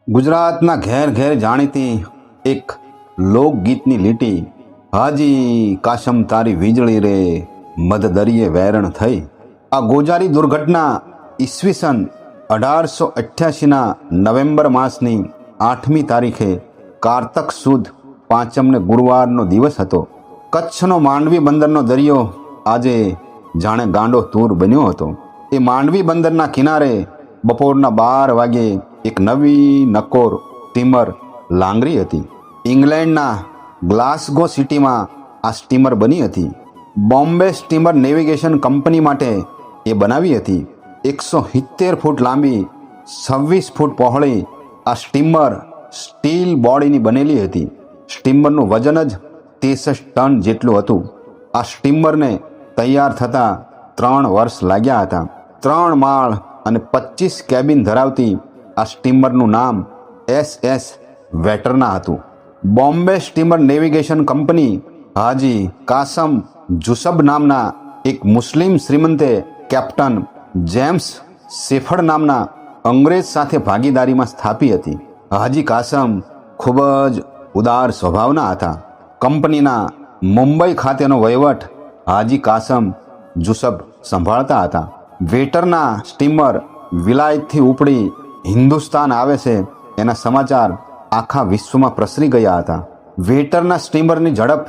ગુજરાતના ઘેર ઘેર જાણીતી એક લોકગીતની લીટી, હાજી કાશમ તારી વીજળી રે મધ દરિયે વેરણ થઈ. આ ગોજારી દુર્ઘટના ઈસવીસન 1888ના નવેમ્બર માસની 8મી તારીખે કારતક સુદ 5ને ગુરુવારનો દિવસ હતો. કચ્છનો માંડવી બંદરનો દરિયો આજે જાણે ગાંડો તૂર બન્યો હતો. એ માંડવી બંદરના કિનારે બપોરના 12 વાગ્યે એક નવી નકોર સ્ટીમર લાંગરી હતી. ઇંગ્લેન્ડના ગ્લાસગો સિટીમાં આ સ્ટીમર બની હતી. બોમ્બે સ્ટીમર નેવિગેશન કંપની માટે એ બનાવી હતી. 170 ફૂટ લાંબી, 26 ફૂટ પહોળી આ સ્ટીમર સ્ટીલ બોડીની બનેલી હતી. સ્ટીમરનું વજન જ 63 ટન જેટલું હતું. આ સ્ટીમરને તૈયાર થતાં 3 વર્ષ લાગ્યા હતા. 3 માળ અને 25 કેબિન ધરાવતી આ સ્ટીમરનું નામ SS વેટરના હતું. બોમ્બે સ્ટીમર નેવિગેશન કંપની હાજી કાસમ જુસબ નામના એક મુસ્લિમ શ્રીમંતે કેપ્ટન જેમ્સ શેફર્ડ નામના અંગ્રેજ સાથે ભાગીદારીમાં સ્થાપી હતી. હાજી કાસમ ખૂબ જ ઉદાર સ્વભાવના હતા. કંપનીના મુંબઈ ખાતેનો વહીવટ હાજી કાસમ જુસબ સંભાળતા હતા. વેટરના સ્ટીમર વિલાયતથી ઉપડી હિન્દુસ્તાન આવે છે એના સમાચાર આખા વિશ્વમાં પ્રસરી ગયા હતા. વેટરના સ્ટીમરની ઝડપ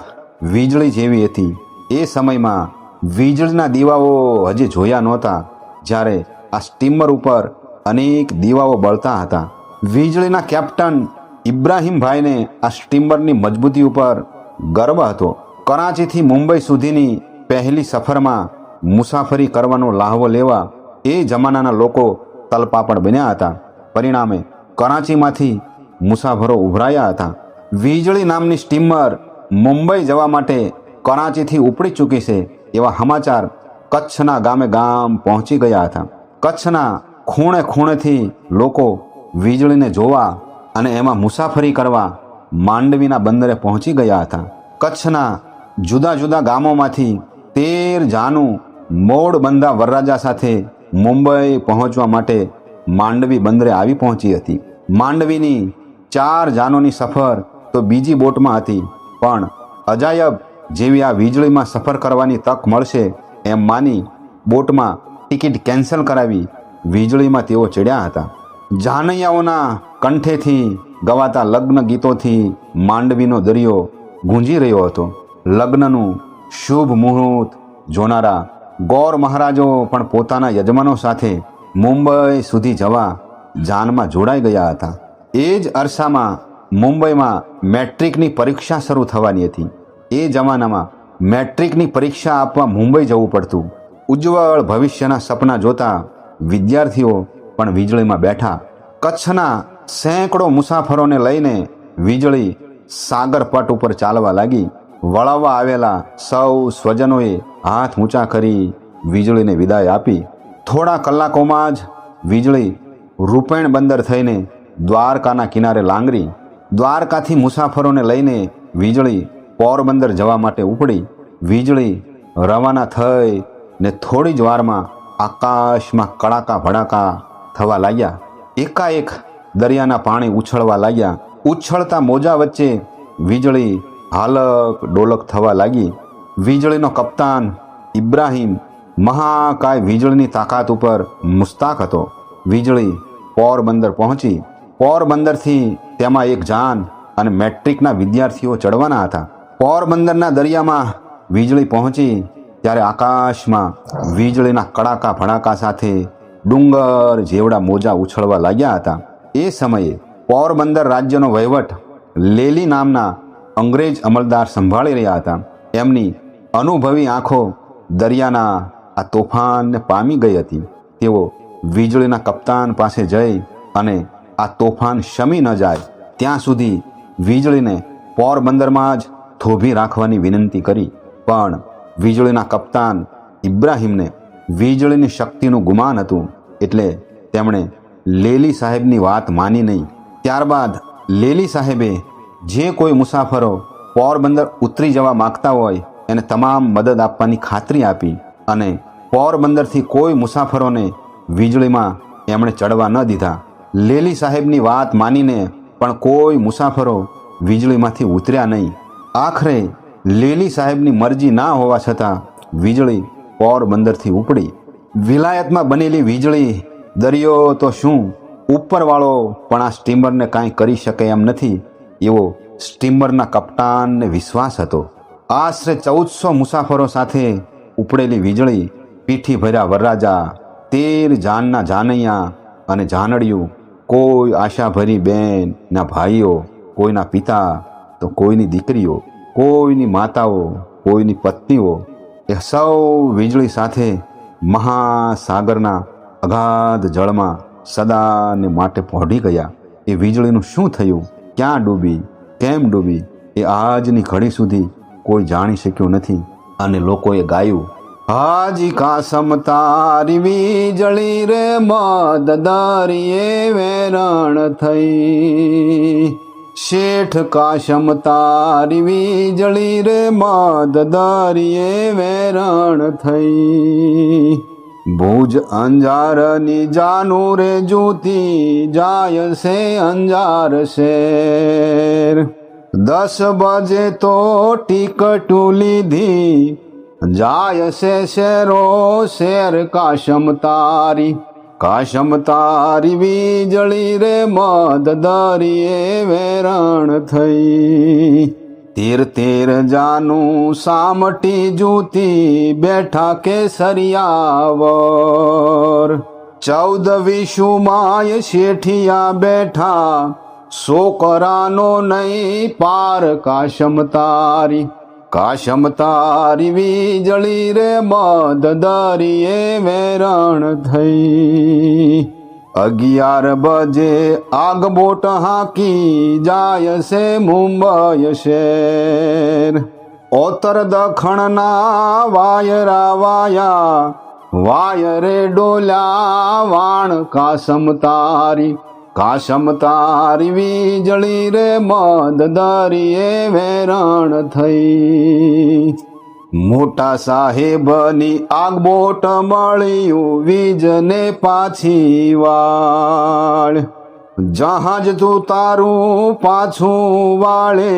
વીજળી જેવી હતી. એ સમયમાં વીજળીના દીવાઓ હજી જોયા નહોતા, જ્યારે આ સ્ટીમર ઉપર અનેક દીવાઓ બળતા હતા. વીજળીના કેપ્ટન ઇબ્રાહીમભાઈને આ સ્ટીમરની મજબૂતી ઉપર ગર્વ હતો. કરાચીથી મુંબઈ સુધીની પહેલી સફરમાં મુસાફરી કરવાનો લાહવો લેવા એ જમાનાના લોકો તલપાપડ બન્યા હતા. પરિણામે કરાચીમાંથી મુસાફરો ઉભરાયા હતા. વીજળી નામની સ્ટીમર મુંબઈ જવા માટે કરાચીથી ઉપડી ચૂકી છે એવા સમાચાર કચ્છના ગામે ગામ પહોંચી ગયા હતા. કચ્છના ખૂણે ખૂણેથી લોકો વીજળીને જોવા અને એમાં મુસાફરી કરવા માંડવીના બંદરે પહોંચી ગયા હતા. કચ્છના જુદા જુદા ગામોમાંથી 13 જાનું મોડબંધા વરરાજા સાથે મુંબઈ પહોંચવા માટે માંડવી બંદરે આવી પહોંચી હતી. માંડવીની 4 જાનોની સફર તો બીજી બોટમાં હતી, પણ અજાયબ જેવી આ વીજળીમાં સફર કરવાની તક મળશે એમ માની બોટમાં ટિકિટ કેન્સલ કરાવી વીજળીમાં તેઓ ચડ્યા હતા. જાનૈયાઓના કંઠેથી ગવાતા લગ્ન ગીતોથી માંડવીનો દરિયો ગુંજી રહ્યો હતો. લગ્નનું શુભ મુહૂર્ત જોનારા ગોર મહારાજો પણ પોતાના યજમાનો સાથે મુંબઈ સુધી જવા જાનમાં જોડાઈ ગયા હતા. એ જ અરસામાં મુંબઈમાં મેટ્રિકની પરીક્ષા શરૂ થવાની હતી. એ જમાનામાં મેટ્રિકની પરીક્ષા આપવા મુંબઈ જવું પડતું. ઉજ્જવળ ભવિષ્યના સપના જોતા વિદ્યાર્થીઓ પણ વીજળીમાં બેઠા. કચ્છના સેંકડો મુસાફરોને લઈને વીજળી સાગરપટ ઉપર ચાલવા લાગી. વળાવવા આવેલા સૌ સ્વજનોએ હાથ ઊંચા કરી વીજળીને વિદાય આપી. થોડા કલાકોમાં જ વીજળી રૂપેણ બંદર થઈને દ્વારકાના કિનારે લાંગરી. દ્વારકાથી મુસાફરોને લઈને વીજળી પોરબંદર જવા માટે ઉપડી. વીજળી રવાના થઈ ને થોડી જ વારમાં આકાશમાં કડાકા ભડાકા થવા લાગ્યા. એકાએક દરિયાના પાણી ઉછળવા લાગ્યા. ઉછળતા મોજા વચ્ચે વીજળી હાલક ડોલક થવા લાગી. વીજળીનો કપ્તાન ઇબ્રાહીમ મહાકાય વીજળીની તાકાત ઉપર મુસ્તાક હતો. વીજળી પોરબંદર પહોંચી. પોરબંદરથી તેમાં એક જાન અને મેટ્રિકના વિદ્યાર્થીઓ ચડવાના હતા. પોરબંદરના દરિયામાં વીજળી પહોંચી ત્યારે આકાશમાં વીજળીના કડાકા ભડાકા સાથે ડુંગર જેવડા મોજા ઉછળવા લાગ્યા હતા. એ સમયે પોરબંદર રાજ્યનો વહીવટ લેલી નામના અંગ્રેજ અમલદાર સંભાળી રહ્યા હતા. એમની અનુભવી આંખો દરિયાના આ તોફાનને પામી ગઈ હતી. તેઓ વીજળીના કપ્તાન પાસે જઈ અને આ તોફાન શમી ન જાય ત્યાં સુધી વીજળીને પોરબંદરમાં જ થોભી રાખવાની વિનંતી કરી. પણ વીજળીના કપ્તાન ઇબ્રાહીમને વીજળીની શક્તિનું ગુમાન હતું, એટલે તેમણે લેલી સાહેબની વાત માની નહીં. ત્યારબાદ લેલી સાહેબે જે કોઈ મુસાફરો પોરબંદર ઉતરી જવા માગતા હોય એને તમામ મદદ આપવાની ખાતરી આપી અને પોરબંદરથી કોઈ મુસાફરોને વીજળીમાં એમણે ચડવા ન દીધા. લેલી સાહેબની વાત માનીને પણ કોઈ મુસાફરો વીજળીમાંથી ઉતર્યા નહીં. આખરે લેલી સાહેબની મરજી ના હોવા છતાં વીજળી પોરબંદરથી ઉપડી. વિલાયતમાં બનેલી વીજળી દરિયો તો શું, ઉપરવાળો પણ આ સ્ટીમરને કાંઈ કરી શકે એમ નથી એવો સ્ટીમરના કપ્તાનને વિશ્વાસ હતો. આશરે 1400 મુસાફરો સાથે ઉપડેલી વીજળી પીઠી ભર્યા વરરાજા, 13 જાનના જાનૈયા અને જાનડિયું, કોઈ આશાભરી બેન ના ભાઈઓ, કોઈના પિતા તો કોઈની દીકરીઓ, કોઈની માતાઓ, કોઈની પત્નીઓ, એ સૌ વીજળી સાથે મહાસાગરના અગાધ જળમાં સદાને માટે પહોંચી ગયા. એ વીજળીનું શું થયું, ક્યાં ડૂબી, કેમ ડૂબી, એ આજની ઘડી સુધી કોઈ જાણી શક્યું નથી. અને લોકોએ ગાયું, હાજી કાસમ તારી વીજળી રે મદ દરિયે વેરણ થઈ. શેઠ કાશમ તારી વીજળી રે મદ દરિયે વેરણ થઈ. ભુજ અંજારની જાનું રે જૂતી જાય છે અંજાર શેર. 10 બજે તો ટિકટું લીધી જાય છે શેરો શેર. કાશમ તારી વીજળી રે મદ દરિયે વેરણ થઈ. 13 જાનું સામટી જૂતી બેઠા કેસરિયાવર. 14 વિશુમાય શેઠિયા બેઠા છોકરાનો નહીં પાર. કાશમ તારી વીજળી રે મદ દરિયે વેરણ થઈ. 11 બજે આગબોટ હાકી જાય છે મુંબઈ શહેર. ઉત્તર દખણના વાયરા વાયા, વાયરે ડોલ્યા વાણ. કાશમ તારી વીજળી રે મદ દરિયે વેરણ થઈ. મોટા સાહેબની આગબોટ મળ્યું વીજને પાછી વાળ. જહાજ તું તારું પાછું વાળે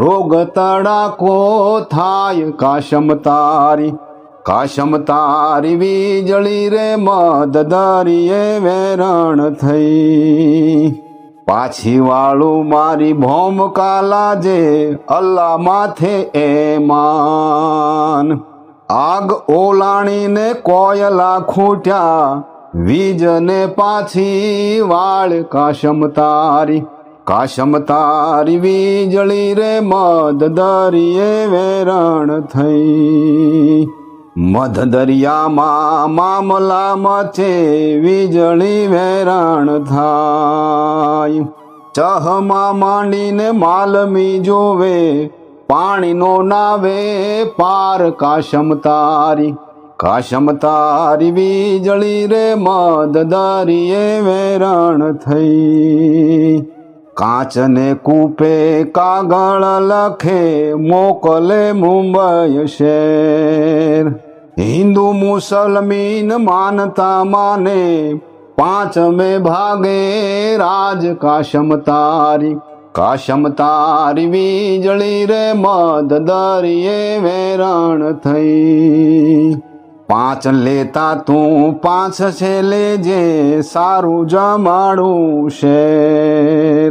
રોગ તડાકો થાય. કાશમ તારી વીજળી રે મદ દરિયે વેરણ થઈ. પાછી વાળું મારી ભોમકા લાજે અલ્લાહ માથે એમાન. આગ ઓલાણીને કોયલા ખૂટ્યા વીજને પાછી વાળ. કાશમ તારી વીજળી રે મદ દરિયે વેરણ થઈ. મધ દરિયામાં મામલા મચે વીજળી વેરણ થાય. ચહમાં માંડીને માલમી જોવે પાણીનો નાવે પાર. કાશમ તારી વીજળી રે મદ દરિયે વેરણ થઈ. કાચને કૂપે કાગળ લખે મોકલે મુંબઈ શહેર. હિન્દુ મુસલમીન માનતા માને 5મે ભાગે રાજ. કાશમ તારી વીજળી રે મદ દરિયે વેરણ થઈ. 5 લેતા તું 5 છે લેજે સારું જમાડું શેર.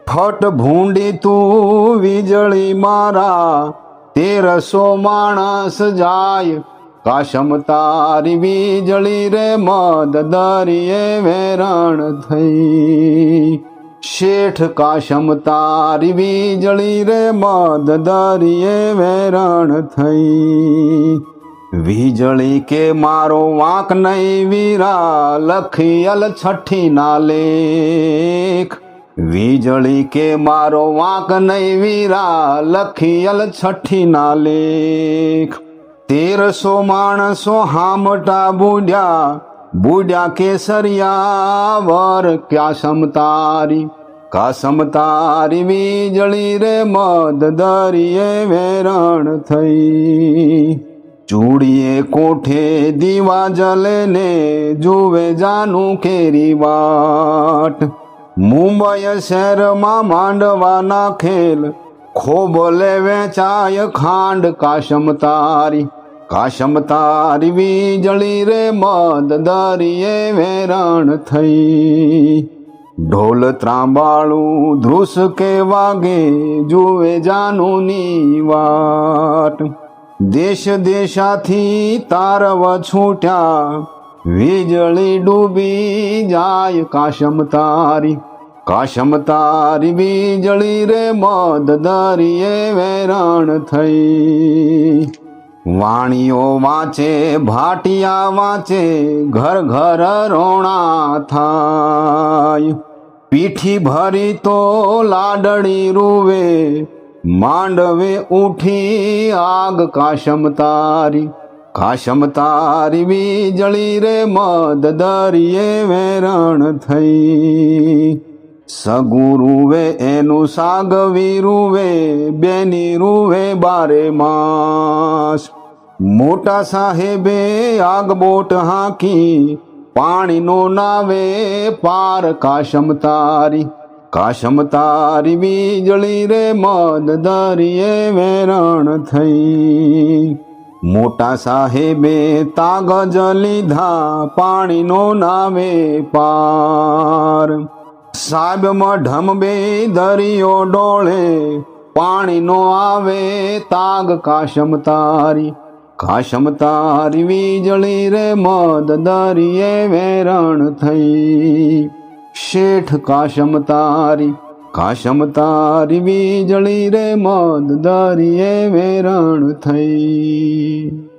ફટ ભૂંડી તું વીજળી મારા 1300 માણસ જાય. કાશમ તારી વીજળી રે મદ દરિયે વેરણ થઈ. શેઠ કાશમ તારી વીજળી રે મદ દરિયે વેરણ થઈ. વીજળી કે મારો વાંક નહીં વીરા લખિયલ 6ઠી ના લેખ. વીજળી કે મારો વાંક નહીં વીરા લખિયલ 6ઠી ના લેખ. 1300 માણસો હામટા બુડ્યા કેસરિયા વર. કાશમ તારી વીજળી રે મદ દરિયે વેરણ થઈ. ચૂડીએ કોઠે દીવા જલે ને જુએ જાનું કેરી વાટ. મુંબઈ શહેરમાં માંડવાના ખેલ ખોબલે વેચાય ખાંડ કાશમ તારી. કાશમ તારી વીજળી રે મદ દરિયે વેરણ થઈ. ઢોલ ત્રાંબાળું ધ્રુસ કે વાગે જુએ જાનુની વાટ. દેશ દેશાથી તારવ છૂટ્યા વીજળી ડૂબી જાય કાશમ તારી. કાશમ તારી વીજળી રે મદ દરિયે વેરણ થઈ. વાણીઓ વાંચે ભાટિયા વાંચે ઘર ઘર રોણા થાય. પીઠી ભરી તો લાડડી રૂવે માંડવે ઉઠી આગ કાશમ તારી. કાશમ તારી વીજળી રે મદ દરિયે વેરણ થઈ. સગુરુવે એનું સાગવી રૂવે બેની રૂવે બારે માસ. મોટા સાહેબે આગબોટ હાંકી પાણીનો નાવે પાર કાશમ તારી. કાશમ તારી વીજળી રે મદ દરિયે વેરણ થઈ. મોટા સાહેબે તાગજ લીધા પાણીનો નાવે પાર. સાહેબ મઢમ બે દરિયો ડોળે પાણીનો આવે તાગ કાશમ તારી. કાશમ તારી વીજળી રે મદ દરિયે વેરણ થઈ. શેઠ કાશમ તારી. કાશમ તારી વીજળી રે મદ દરિયે વેરણ થઈ.